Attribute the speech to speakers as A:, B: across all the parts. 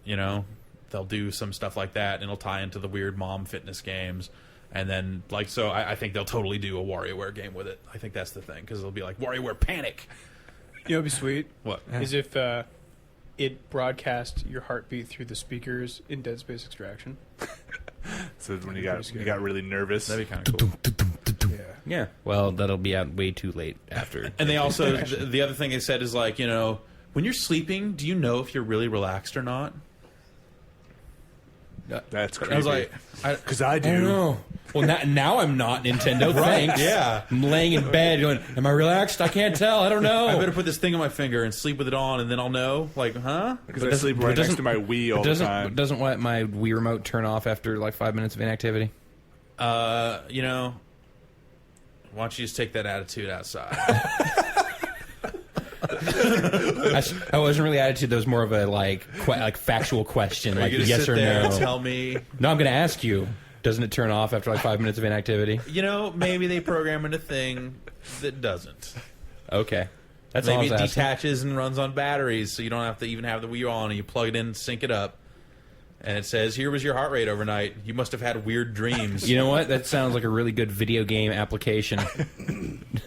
A: You know, they'll do some stuff like that, and it'll tie into the weird mom fitness games. And then, like, so I think they'll totally do a WarioWare game with it. I think that's the thing, because it'll be like WarioWare Panic.
B: You know, it'd be sweet.
A: What?
B: Is if it broadcast your heartbeat through the speakers in Dead Space Extraction.
C: So when you got really nervous.
A: That'd be kind of cool.
D: Yeah. Well, that'll be out way too late after.
A: And they also, the other thing they said is, like, you know, when you're sleeping, do you know if you're really relaxed or not?
C: That's creepy.
A: I was like,
C: because I do.
D: I don't know. Well, now I'm not Nintendo. Thanks.
A: Yeah.
D: I'm laying in bed going, am I relaxed? I can't tell. I don't know.
A: I better put this thing on my finger and sleep with it on, and then I'll know. Like, huh?
C: Because I sleep right next to my Wii all the time.
D: Doesn't my Wii remote turn off after like 5 minutes of inactivity?
A: You know, why don't you just take that attitude outside?
D: I wasn't really attitude. That was more of a like factual question, like yes or no.
A: And tell me.
D: No, I'm going to ask you. Doesn't it turn off after like 5 minutes of inactivity?
A: You know, maybe they program in a thing that doesn't.
D: Okay, that's
A: maybe
D: all
A: it detaches and runs on batteries, so you don't have to even have the Wii on, and you plug it in, sync it up, and it says, "Here was your heart rate overnight. You must have had weird dreams."
D: You know what? That sounds like a really good video game application.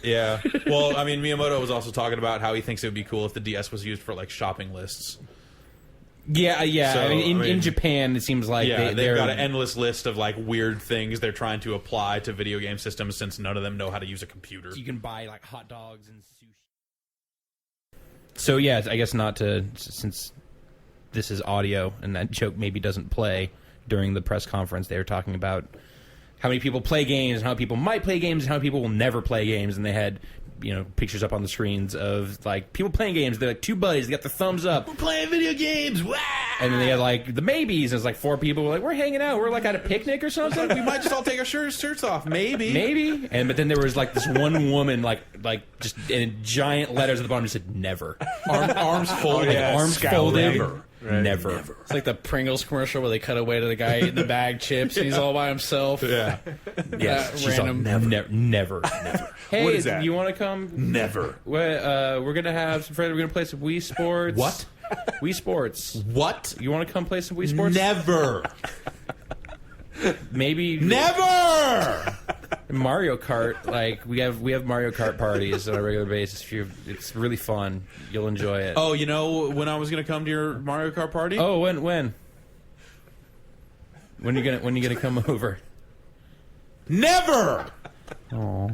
A: Yeah. Well, I mean, Miyamoto was also talking about how he thinks it would be cool if the DS was used for like shopping lists.
D: Yeah.
A: So,
D: I mean, in Japan, it seems like
A: they've got an endless list of like weird things they're trying to apply to video game systems, since none of them know how to use a computer.
D: You can buy like hot dogs and sushi. So yeah, I guess not to, since this is audio and that joke maybe doesn't play during the press conference. They were talking about how many people play games and how people might play games and how people will never play games, and they had, you know, pictures up on the screens of like people playing games. They're like two buddies, they got the thumbs up,
A: We're playing video games, wow!
D: and then they had like the maybes, and it's like four people were like, we're hanging out, we're like at a picnic or something.
A: We might just all take our shirts off, maybe.
D: But then there was like this one woman, like just in giant letters at the bottom, just said never.
A: Arms folded.
D: Arms folded. Never.
B: It's like the Pringles commercial where they cut away to the guy eating the bag chips and he's all by himself.
A: Yeah.
D: Yes.
B: Random.
D: Never. Hey,
C: What is that?
D: you want to come?
A: Never.
D: We're gonna have some friends. We're gonna play some Wii Sports.
A: What?
D: Wii Sports.
A: What?
D: You want to come play some Wii Sports?
A: Never.
D: Maybe.
A: Never.
D: Mario Kart. Like we have Mario Kart parties on a regular basis. It's really fun. You'll enjoy it.
A: Oh, you know when I was gonna come to your Mario Kart party?
D: Oh, when? When you gonna come over?
A: Never.
D: Oh.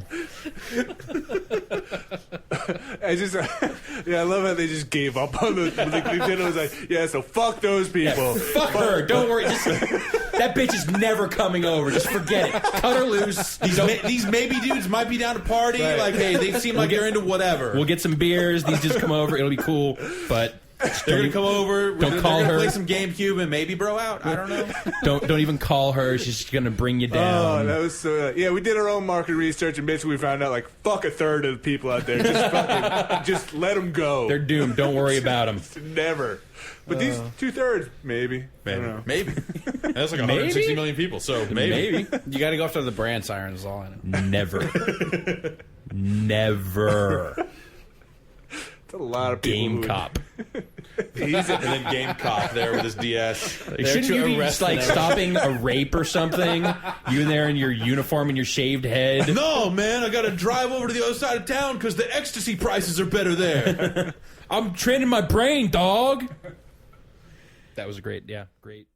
C: I just, I love how they just gave up on those. Like, Nintendo was like, yeah, so fuck those people.
D: Fuck her. Don't worry. That bitch is never coming over. Just forget it. Cut her loose.
A: These maybe dudes might be down to party.
C: Right.
A: Like, hey, they seem like they're into whatever.
D: We'll get some beers. These just come over. It'll be cool. But
A: they're gonna come over.
D: Don't call
A: they're gonna
D: her.
A: Play some GameCube and maybe bro out. I don't know.
D: Don't even call her. She's gonna bring you down.
C: Oh, that was so. Yeah, we did our own market research, and basically we found out like fuck a third of the people out there. Just let them go.
D: They're doomed. Don't worry about them.
C: Never. But these 2/3, maybe. I don't know.
A: Maybe. That's like 160 million people. So maybe.
B: You got to go after the brand sirens, is all I know.
D: Never. Never.
C: It's a lot of people.
D: Game
C: who-
D: cop.
A: And then Game Cop there with his DS.
D: Shouldn't you be just like stopping a rape or something? You there in your uniform and your shaved head.
A: No, man, I gotta drive over to the other side of town because the ecstasy prices are better there.
D: I'm training my brain, dog. That was great. Great.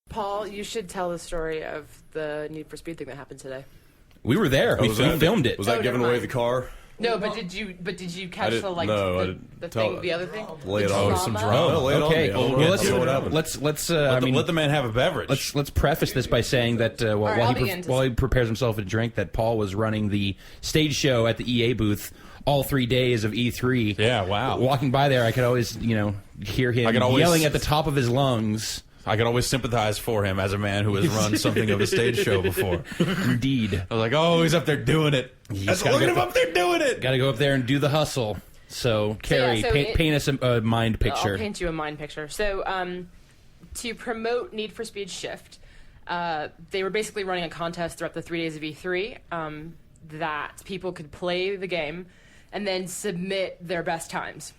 E: Paul, you should tell the story of the Need for Speed thing that happened today.
D: We were there. We filmed it.
F: Was that giving away the car?
E: No, but did you catch the like
F: no, I
E: the
F: didn't
E: thing,
F: tell-
E: the other thing?
F: Lay it
E: The
F: on.
E: drama?
F: Oh, lay it on
D: Okay.
F: me. I
D: Well,
F: don't know what happened.
D: let's
A: let the man have a beverage.
D: let's preface this by saying that while he prepares himself a drink, that Paul was running the stage show at the EA booth all 3 days of E3.
A: Yeah, wow.
D: Walking by there, I could always hear him yelling at the top of his lungs.
A: I could always sympathize for him as a man who has run something of a stage show before.
D: Indeed.
A: I was like, oh, he's up there doing it. Look at him up there doing it.
D: Got to go up there and do the hustle. So, Carrie, paint us a mind picture.
E: I'll paint you a mind picture. So, to promote Need for Speed Shift, they were basically running a contest throughout the 3 days of E3 that people could play the game and then submit their best times.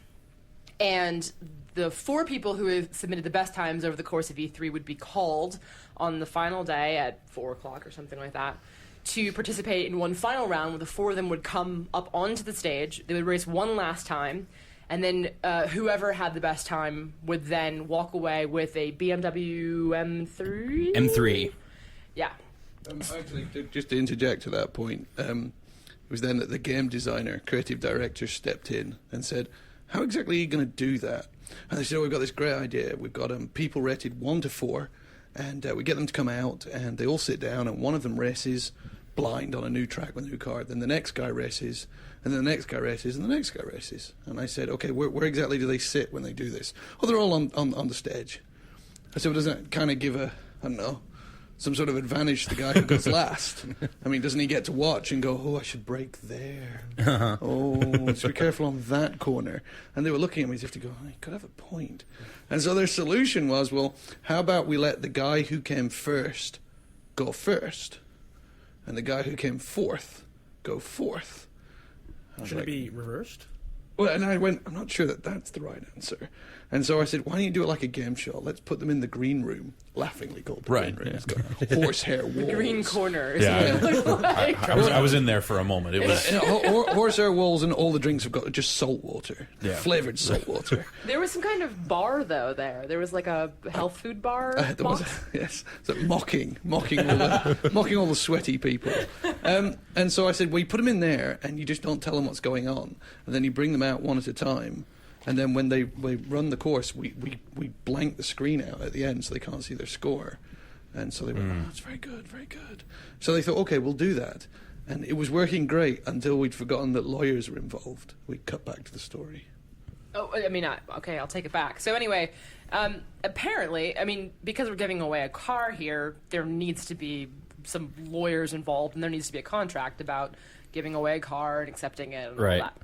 E: And the 4 people who have submitted the best times over the course of E3 would be called on the final day at 4 o'clock or something like that to participate in one final round where the 4 of them would come up onto the stage. They would race one last time, and then whoever had the best time would then walk away with a BMW M3?
D: M3.
E: Yeah.
G: Actually, just to interject to that point, it was then that the game designer, creative director, stepped in and said, how exactly are you going to do that? And they said, we've got this great idea. We've got people rated 1 to 4, and we get them to come out, and they all sit down, and one of them races blind on a new track with a new car. Then the next guy races, and then the next guy races, and the next guy races. And I said, okay, where exactly do they sit when they do this? Oh, they're all on the stage. I said, well, doesn't that kind of give I don't know, some sort of advantage to the guy who goes last? I mean, doesn't he get to watch and go, oh, I should brake there. Oh, so be careful on that corner. And they were looking at me as if to go, oh, you could have a point. And so their solution was, well, how about we let the guy who came first go first, and the guy who came fourth go fourth.
F: Should it be reversed?
G: Well, and I went, I'm not sure that that's the right answer. And so I said, why don't you do it like a game show? Let's put them in the green room, laughingly called the green room.
A: Yeah.
G: It's got horsehair walls.
E: Green corner. Is
A: Yeah.
E: what it looked like.
A: I was in there for a moment. It was
G: Horsehair walls, and all the drinks have got just salt water, flavored salt water.
E: There was some kind of bar, though, there. There was like a health food bar.
G: There was, yes, so mocking all the sweaty people. And so I said, well, you put them in there, and you just don't tell them what's going on, and then you bring them out one at a time. And then when they run the course, we blank the screen out at the end so they can't see their score. And so they went, oh, that's very good, very good. So they thought, okay, we'll do that. And it was working great until we'd forgotten that lawyers were involved. We cut back to the story.
E: Oh, I mean, okay, I'll take it back. So anyway, apparently, I mean, because we're giving away a car here, there needs to be some lawyers involved, and there needs to be a contract about giving away a car and accepting it and all that.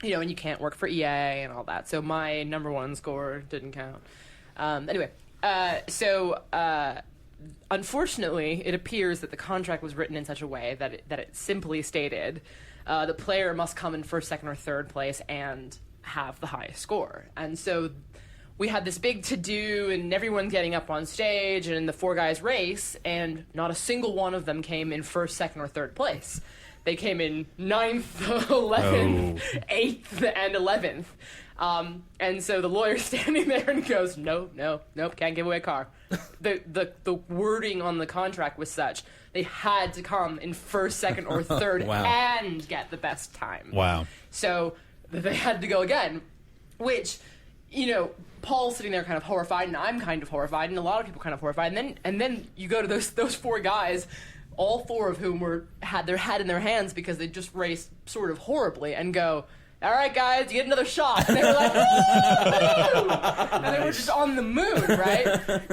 E: You know, and you can't work for EA and all that. So my number 1 score didn't count. Anyway, unfortunately, it appears that the contract was written in such a way that it simply stated the player must come in first, second, or third place and have the highest score. And so we had this big to-do, and everyone getting up on stage, and the 4 guys race, and not a single one of them came in first, second, or third place. They came in 9th, 11th, 8th, and 11th. And so the lawyer's standing there and goes, nope, can't give away a car. The wording on the contract was such. They had to come in first, second, or third and get the best time.
A: Wow.
E: So they had to go again, which, you know, Paul's sitting there kind of horrified, and I'm kind of horrified, and a lot of people kind of horrified. And then you go to those 4 guys, all 4 of whom had their head in their hands because they just raced sort of horribly, and go, all right, guys, you get another shot. And they were like, woo! And they were just on the moon, right?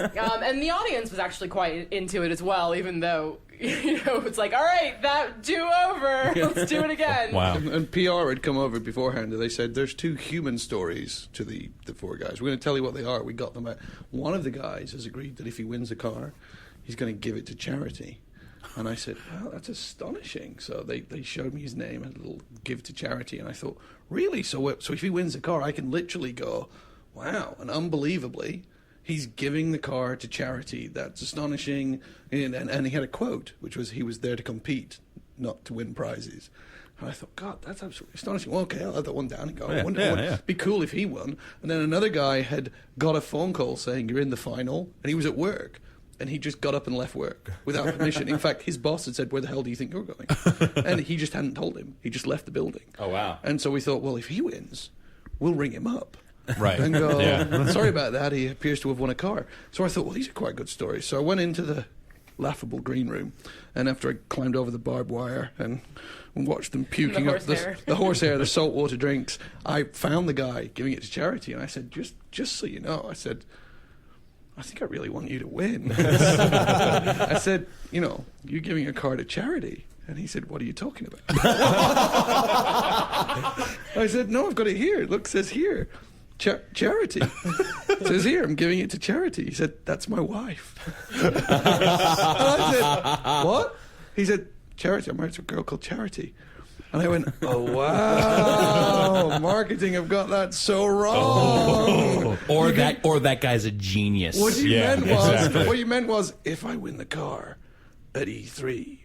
E: And the audience was actually quite into it as well, even though, you know, it's like, all right, that do-over. Let's do it again.
A: Wow.
G: And PR had come over beforehand, and they said, there's 2 human stories to the 4 guys. We're going to tell you what they are. We got them out. One of the guys has agreed that if he wins a car, he's going to give it to charity. And I said, well, that's astonishing. So they showed me his name and a little give to charity. And I thought, really? So if he wins the car, I can literally go, wow. And unbelievably, he's giving the car to charity. That's astonishing. And he had a quote, which was, he was there to compete, not to win prizes. And I thought, God, that's absolutely astonishing. Well, okay, I'll have that one down and go. It'd be cool if he won. And then another guy had got a phone call saying, you're in the final. And he was at work. And he just got up and left work without permission. In fact, his boss had said, where the hell do you think you're going? And he just hadn't told him. He just left the building.
D: Oh, wow.
G: And so we thought, well, if he wins, we'll ring him up.
A: Right.
G: And go, sorry about that. He appears to have won a car. So I thought, well, these are quite good stories. So I went into the laughable green room. And after I climbed over the barbed wire and watched them puking up the horsehair, the saltwater drinks, I found the guy giving it to charity. And I said, just so you know, I said, I think I really want you to win. I said, you know, you're giving a car to charity. And he said, what are you talking about? I said, no, I've got it here. Look, it says here, charity. It says here, I'm giving it to charity. He said, that's my wife. And I said, what? He said, charity. I'm married to a girl called Charity. And I went, oh, wow, marketing have got that so wrong.
D: Or that guy's a genius.
G: What you
A: Yeah,
G: meant was,
A: exactly.
G: what you meant was, if I win the car at E3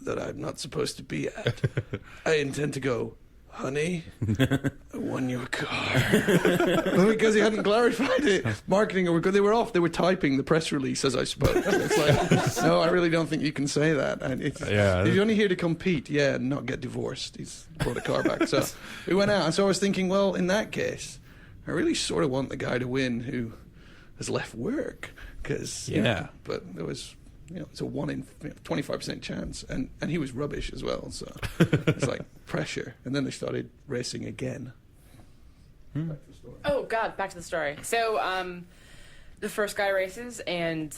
G: that I'm not supposed to be at, I intend to go, honey, I won your car. Because he hadn't clarified it. Marketing, or they were off. They were typing the press release as I spoke. It's like, no, I really don't think you can say that. And if you're only here to compete, and not get divorced. He's brought a car back. So we went out. And so I was thinking, well, in that case, I really sort of want the guy to win who has left work. Because, but there was... it's a 1 in 25% chance, and he was rubbish as well. So it's like pressure, and then they started racing again. Back to the story.
E: Oh God, back to the story. So the first guy races, and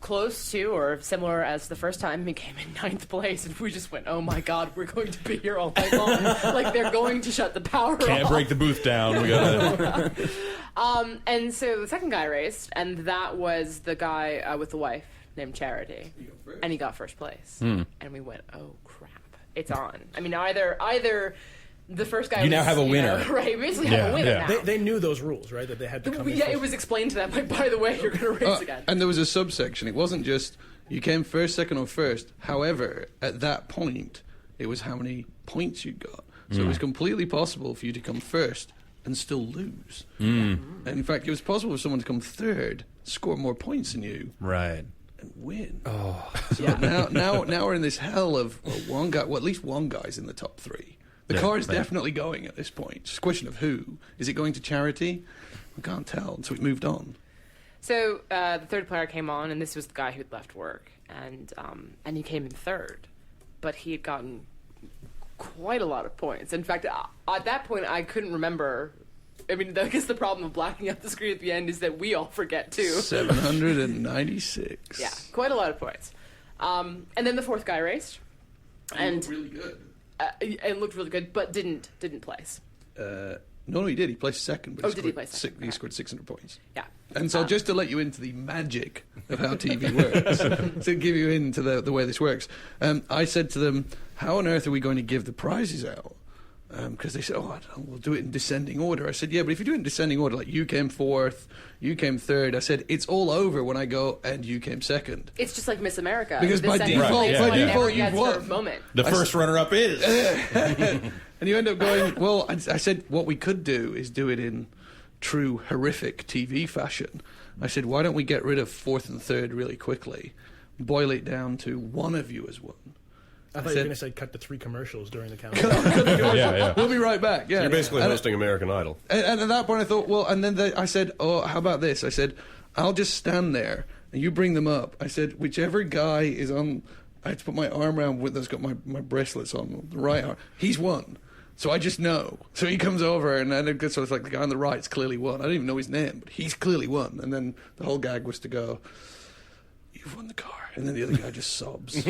E: close to or similar as the first time, he came in 9th place, and we just went, oh my God, we're going to be here all night long. Like they're going to shut the power off.
A: Can't break the booth down. We gotta.
E: And so the second guy raced, and that was the guy with the wife named Charity, and he got first place. And we went, oh crap, it's on. I mean, either the first guy
D: You now have a winner.
E: right? We basically have a winner now.
F: They knew those rules, right? That they had to come in
E: Yeah,
F: first.
E: it was explained to them. Like, by the way, you're going to race again.
G: And there was a subsection. It wasn't just you came first, second, or first. However, at that point, it was how many points you got. So it was completely possible for you to come first and still lose. And in fact, it was possible for someone to come third, score more points than you,
A: Right.
G: and win. So now we're in this hell of one guy. Well, at least one guy's in the top 3. The car is definitely going at this point. It's a question of who. Is it going to Charity? We can't tell. So we moved on.
E: So the third player came on, and this was the guy who'd left work, and he came in third, but he had gotten quite a lot of points. In fact, at that point, I couldn't remember. I mean, I guess the problem of blacking out the screen at the end is that we all forget too.
G: 796.
E: Yeah, quite a lot of points. And then the fourth guy raced, and
G: really good.
E: and looked really good, but didn't place.
G: No, he did. He placed second. But
E: Did he place second?
G: He scored 600 points.
E: Yeah.
G: And so, just to let you into the magic of how TV works, to give you into the way this works, I said to them, "How on earth are we going to give the prizes out?" Because they said, "Oh, I don't know, we'll do it in descending order." I said, "Yeah, but if you do it in descending order, like you came fourth, you came third," I said, "it's all over when I go and you came second."
E: It's just like Miss America.
G: Because by
E: Descending
G: default-
E: place,
A: by
E: like,
G: default,
E: everyone
G: you've
E: gets
G: won.
E: their moment.
A: The first runner-up is.
G: And you end up going, well, I said, what we could do is do it in true horrific TV fashion. I said, why don't we get rid of fourth and third really quickly, boil it down to one of you as one.
F: I thought you were going to say cut to 3 commercials during the countdown.
A: Yeah.
G: We'll be right back. Yeah,
H: You're basically hosting American Idol.
G: And at that point, I thought, well, and then I said, oh, how about this? I said, I'll just stand there and you bring them up. I said, whichever guy is on, I had to put my arm around with that's got my bracelets on the right arm. He's won. So I just know. So he comes over, and then it's sort of like the guy on the right's clearly won. I don't even know his name, but he's clearly won. And then the whole gag was to go, "You've won the car," and then the other guy just sobs. He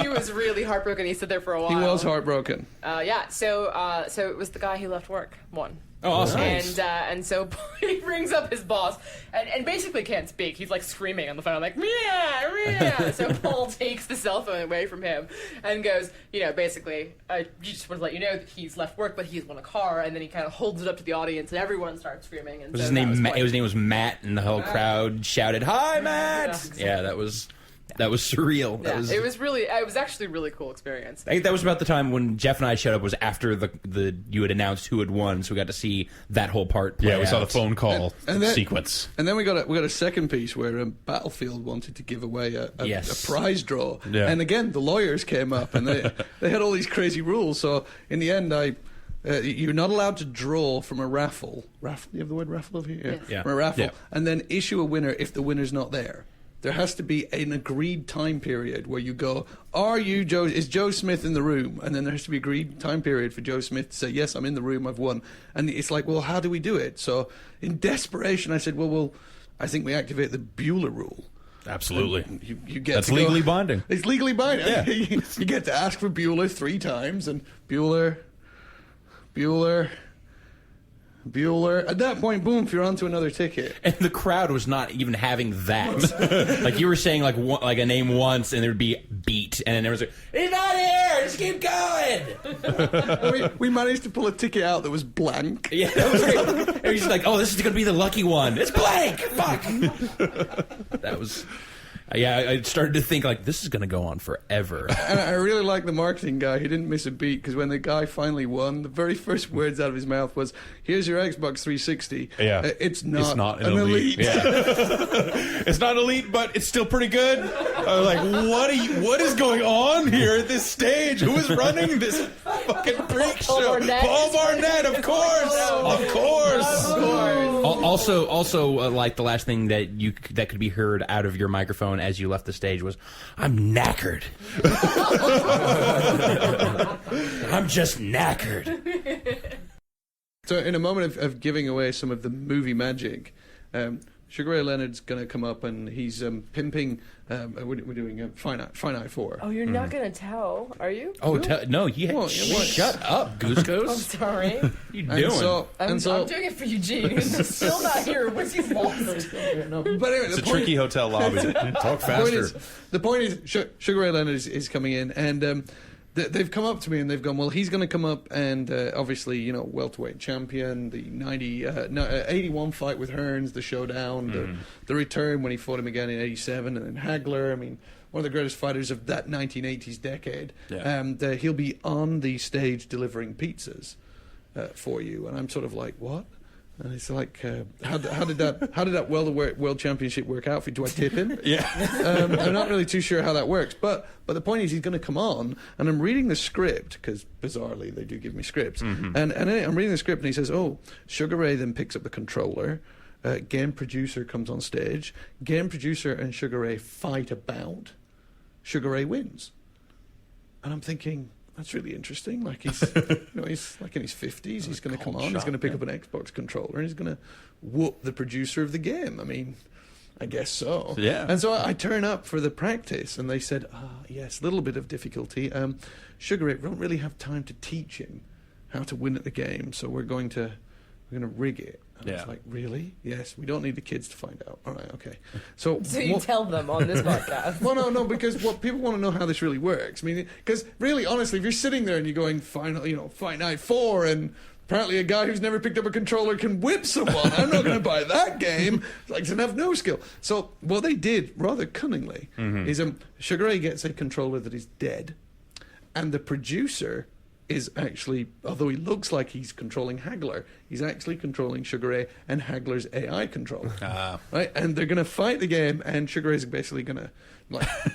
E: He was really heartbroken. He stood there for a while.
G: was heartbroken.
E: Yeah. So it was the guy who left work won.
D: Oh, awesome.
E: And so he brings up his boss and basically can't speak. He's like screaming on the phone, like, meow, meow. So Paul takes the cell phone away from him and goes, basically, he just want to let you know that he's left work, but he's won a car. And then he kind of holds it up to the audience, and everyone starts screaming. And
D: Was
E: so
D: his name?
E: that
D: His name was Matt, and the whole crowd shouted, "Hi, Matt!"
E: Yeah, exactly.
D: Yeah, that was surreal.
E: Yeah, it was actually a really cool experience.
D: I think that was about the time when Jeff and I showed up. Was after the you had announced who had won, so we got to see that whole part. Play
A: Yeah, we saw the
D: out.
A: phone call
G: And then-
A: sequence.
G: And then we got a second piece where Battlefield wanted to give away a prize draw,
A: Yeah.
G: and again the lawyers came up and they had all these crazy rules. So in the end, you're not allowed to draw from a raffle. Raffle? You have the word raffle over here?
E: Yes.
D: Yeah.
G: From a raffle,
A: Yeah.
G: and then issue a winner if the winner's not there. There has to be an agreed time period where you go, "Are you Joe? Is Joe Smith in the room?" And then there has to be agreed time period for Joe Smith to say, "Yes, I'm in the room. I've won." And it's like, well, how do we do it? So in desperation, I said, well, I think we activate the Bueller rule.
A: Absolutely.
G: You get
A: That's
G: to go-
A: legally binding.
G: It's legally binding.
A: Yeah.
G: You get to ask for Bueller 3 times, and Bueller, Bueller. At that point, boom, you're onto another ticket.
D: And the crowd was not even having that. Like you were saying, like a name once, and there'd be beat, and then there was like, "He's not here. Just keep going."
G: We managed to pull a ticket out that was blank.
D: Yeah, that was great. And he's just like, "Oh, this is going to be the lucky one. It's blank. Fuck." That was. Yeah, I started to think, like, this is going to go on forever.
G: And I really like the marketing guy. He didn't miss a beat, because when the guy finally won, the very first words out of his mouth was, "Here's your Xbox 360.
A: Yeah.
G: It's not an
A: elite.
G: elite."
A: Yeah. It's not elite, but it's still pretty good. I was like, what is going on here at this stage? Who is running this fucking freak show?
E: Barnett.
A: Paul Barnett, of course. Of course.
D: Also, like the last thing that could be heard out of your microphone as you left the stage was, "I'm knackered." I'm just knackered.
G: So in a moment of giving away some of the movie magic, Sugar Ray Leonard's going to come up, and he's pimping. We're doing Finite 4.
E: Oh, you're not gonna tell, are you?
D: Oh, no,
G: Well,
D: shut up, Goose
E: I'm
D: Goose.
E: sorry.
D: What are you
G: And
D: doing?
E: I'm
G: so,
E: doing it for Eugene, who's still not here. What's he lost?
G: but anyway,
H: It's a tricky hotel lobby. Talk faster.
G: The point is, Sugar Ray Leonard is coming in, and they've come up to me and they've gone, well, he's going to come up and obviously, welterweight champion, the 81 fight with Hearns, the showdown, the return when he fought him again in 87, and then Hagler. I mean, one of the greatest fighters of that 1980s decade.
A: Yeah.
G: And he'll be on the stage delivering pizzas for you. And I'm sort of like, what? And it's like, how did that world championship work out for you? Do I tip him?
A: Yeah.
G: I'm not really too sure how that works. But the point is, he's going to come on, and I'm reading the script, because bizarrely they do give me scripts. And I'm reading the script, and he says, "Oh, Sugar Ray then picks up the controller. Game producer comes on stage. Game producer and Sugar Ray fight a bout. Sugar Ray wins." And I'm thinking, that's really interesting. Like he's like in his 50s. He's going to come on. He's going to pick up an Xbox controller and he's going to whoop the producer of the game. I mean, I guess so.
A: Yeah.
G: And so I turn up for the practice, and they said, yes, a little bit of difficulty. Sugar Ray, we don't really have time to teach him how to win at the game, so we're going to rig it. And I was like, really? Yes, we don't need the kids to find out. All right, okay. So
E: you tell them on this podcast.
G: Well, no, because what people want to know how this really works. I mean, because really, honestly, if you're sitting there and you're going, Fight Night 4, and apparently a guy who's never picked up a controller can whip someone, I'm not going to buy that game. Like, doesn't have no skill. So what they did, rather cunningly, is Sugar Ray gets a controller that is dead, and the producer is actually, although he looks like he's controlling Hagler, he's actually controlling Sugar Ray and Hagler's AI controller. Right? And they're going to fight the game, and Sugar Ray's basically going to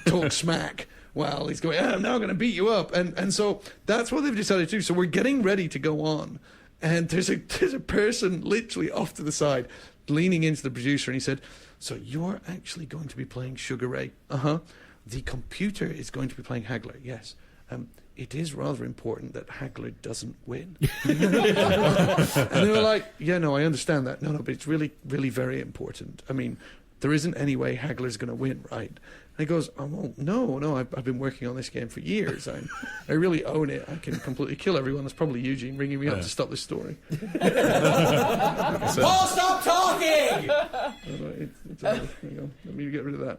G: talk smack while he's going, I'm now going to beat you up. And so that's what they've decided to do. So we're getting ready to go on. And there's a person literally off to the side leaning into the producer, and he said, "So you're actually going to be playing Sugar Ray?" The computer is going to be playing Hagler. Yes. It is rather important that Hagler doesn't win. And they were like, yeah, no, I understand that. No, but it's really, really very important. I mean, there isn't any way Hagler's going to win, right? And he goes, oh, well, no, I've been working on this game for years. I really own it. I can completely kill everyone. That's probably Eugene ringing me up to stop this story.
D: Paul, stop talking!
G: It's over. There you go. Let me get rid of that.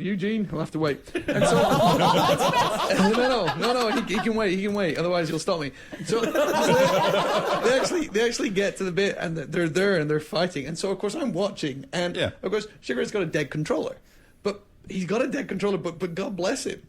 G: Eugene, he'll have to wait. And so, no, he can wait. Otherwise, he'll stop me. So they actually get to the bit, and they're there and they're fighting. And so, of course, I'm watching, and of course, Sugar Ray's got a dead controller, but he's got a dead controller. But God bless him,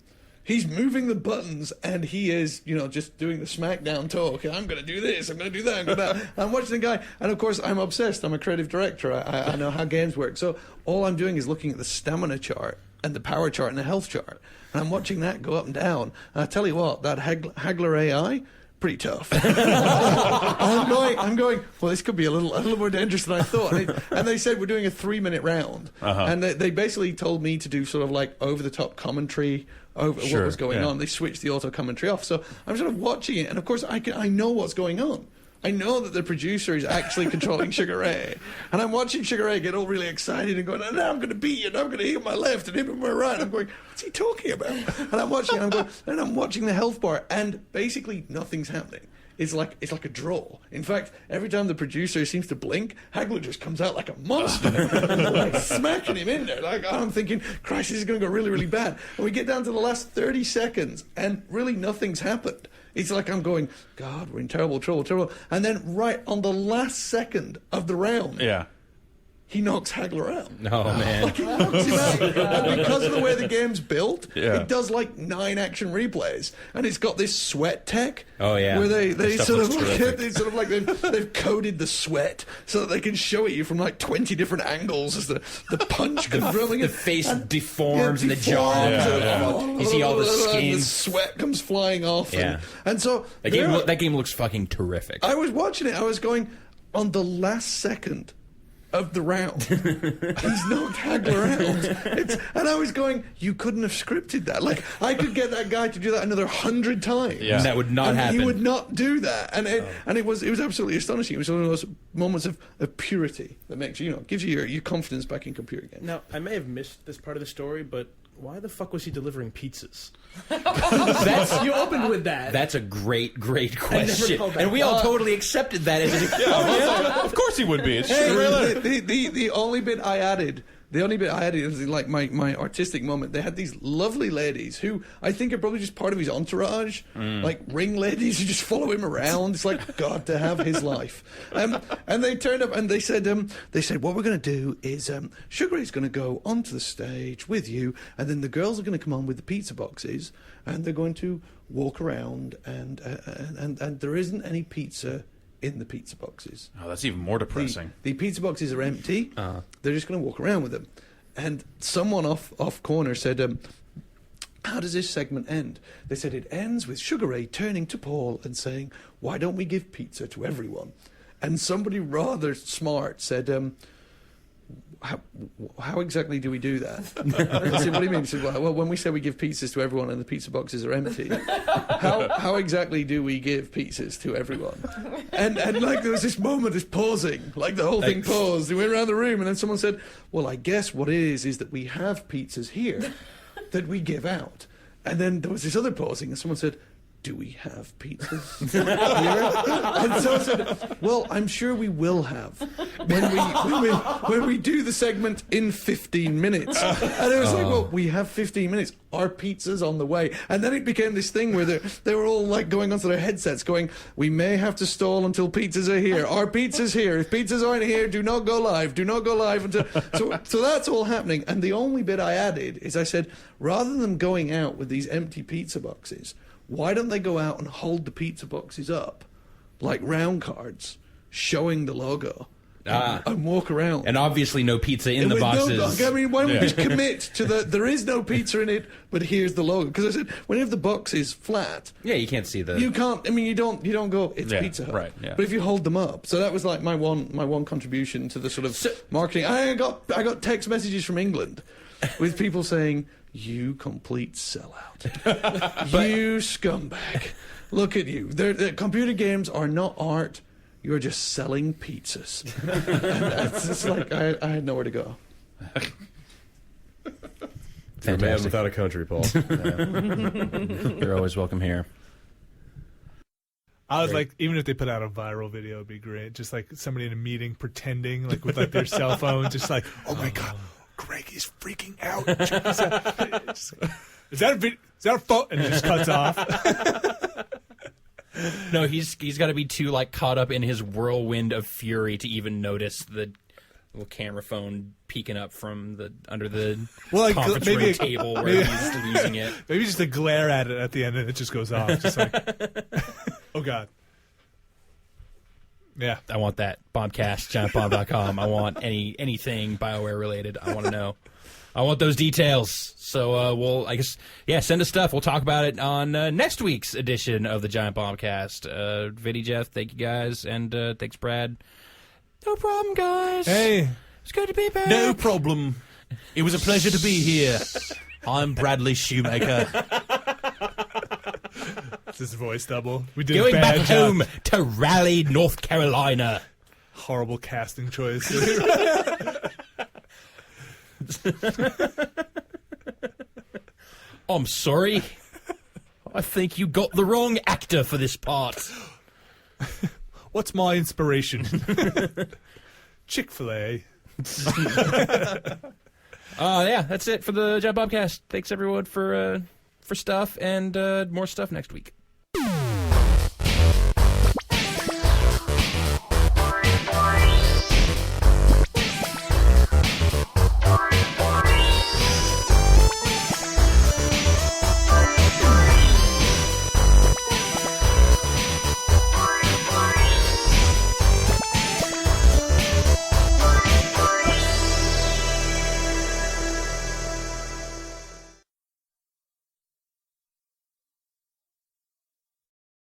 G: he's moving the buttons, and he is, just doing the smackdown talk. I'm going to do this. I'm going to do that. I'm going to that. I'm watching the guy, and of course, I'm obsessed. I'm a creative director. I know how games work. So all I'm doing is looking at the stamina chart and the power chart and the health chart, and I'm watching that go up and down. And I tell you what, that Hagler AI, pretty tough. I'm going, well, this could be a little more dangerous than I thought. And they said we're doing a 3-minute round. And they basically told me to do sort of like over-the-top commentary over what was going on. They switched the auto commentary off. So I'm sort of watching it, and of course I know what's going on. I know that the producer is actually controlling Sugar Ray. And I'm watching Sugar Ray get all really excited and going, now I'm going to beat you, and I'm going to hit my left and hit my right. I'm going, what's he talking about? And I'm watching the health bar, and basically nothing's happening. it's like a draw. In fact, every time the producer seems to blink, Hagler just comes out like a monster, like smacking him in there. Like I'm thinking, Christ, this is going to go really, really bad. And we get down to the last 30 seconds, and really nothing's happened. It's like I'm going, God, we're in terrible trouble. And then right on the last second of the round, he knocks Hagler out.
D: Oh, man.
G: Like, he knocks him out. And because of the way the game's built, it does like 9 action replays. And it's got this sweat tech.
D: Oh, yeah.
G: Where they
D: Stuff
G: sort of
D: looks
G: like,
D: terrific.
G: they've coded the sweat so that they can show it you from like 20 different angles as the punch comes rolling in.
D: The face deforms and the jaw. You see all the skin.
G: The sweat comes flying off.
D: Yeah.
G: And so
D: That game looks fucking terrific.
G: I was watching it. I was going, on the last second of the round, he's knocked Hagler out. And I was going, you couldn't have scripted that. Like, I could get that guy to do that another 100 times.
D: Yeah. That would not happen.
G: He would not do that. And it was absolutely astonishing. It was one of those moments of purity that makes gives you your confidence back in computer games.
F: Now, I may have missed this part of the story, but why the fuck was he delivering pizzas? You opened with that.
D: That's a great question.
F: called back.
D: And we all totally accepted that as
H: Of course he would be. It's
G: The only bit I added is like my artistic moment. They had these lovely ladies who I think are probably just part of his entourage, like ring ladies who just follow him around. It's like God to have his life. And they turned up and they said what we're going to do is Sugar Ray's going to go onto the stage with you, and then the girls are going to come on with the pizza boxes, and they're going to walk around and there isn't any pizza in the pizza boxes.
A: Oh, that's even more depressing.
G: The pizza boxes are empty. They're just going to walk around with them. And someone off corner said, how does this segment end? They said it ends with Sugar Ray turning to Paul and saying, why don't we give pizza to everyone? And somebody rather smart said, how exactly do we do that? I said, what do you mean? He said, well, when we say we give pizzas to everyone and the pizza boxes are empty, how exactly do we give pizzas to everyone? And like there was this moment, this pausing, like the whole thing paused. We went around the room and then someone said, well, I guess what it is that we have pizzas here that we give out. And then there was this other pausing and someone said, do we have pizzas here? And so I said, well, I'm sure we will have when we do the segment in 15 minutes. And it was like, well, we have 15 minutes. Our pizza's on the way. And then it became this thing where they were all like going onto their headsets going, we may have to stall until pizzas are here. Our pizza's here. If pizzas aren't here, do not go live. Do not go live until... So that's all happening. And the only bit I added is I said, rather than going out with these empty pizza boxes, why don't they go out and hold the pizza boxes up like round cards showing the logo and walk around?
D: And obviously no pizza in the boxes.
G: I mean, why don't we just commit to there is no pizza in it, but here's the logo? Because I said, when you have the boxes flat...
D: Yeah, you can't see the...
G: You can't... I mean, you don't go, it's Pizza Hut.
A: Right, yeah.
G: But if you hold them up... So that was like my one contribution to the sort of marketing. I got text messages from England with people saying... You complete sellout. You scumbag. Look at you. Computer games are not art. You're just selling pizzas. And it's just like, I had nowhere to go.
H: You're a man without a country, Paul.
D: You're always welcome here.
C: I was like, even if they put out a viral video, it'd be great. Just like somebody in a meeting pretending, like with like their cell phone, just like, oh my God. Greg is freaking out. Is that a phone? And it just cuts off.
D: No, he's got to be too like caught up in his whirlwind of fury to even notice the little camera phone peeking up from under the conference room table where he's losing it.
C: Maybe just a glare at it at the end and it just goes off. Just like, oh God. Yeah,
D: I want that. Bombcast, giantbomb.com. I want anything BioWare related. I want to know. I want those details. So we'll, I guess, send us stuff. We'll talk about it on next week's edition of the Giant Bombcast. Vinny, Jeff, thank you guys, and thanks, Brad. No problem, guys.
C: Hey,
D: it's good to be back.
A: No problem. It was a pleasure to be here. I'm Bradley Shoemaker.
C: this voice double. We did
D: going
C: a bad
D: back
C: job.
D: home to Raleigh, North Carolina.
C: Horrible casting choice.
D: I'm sorry. I think you got the wrong actor for this part.
C: What's my inspiration? Chick-fil-A.
D: Yeah, that's it for the Bombcast. Thanks everyone for stuff and more stuff next week.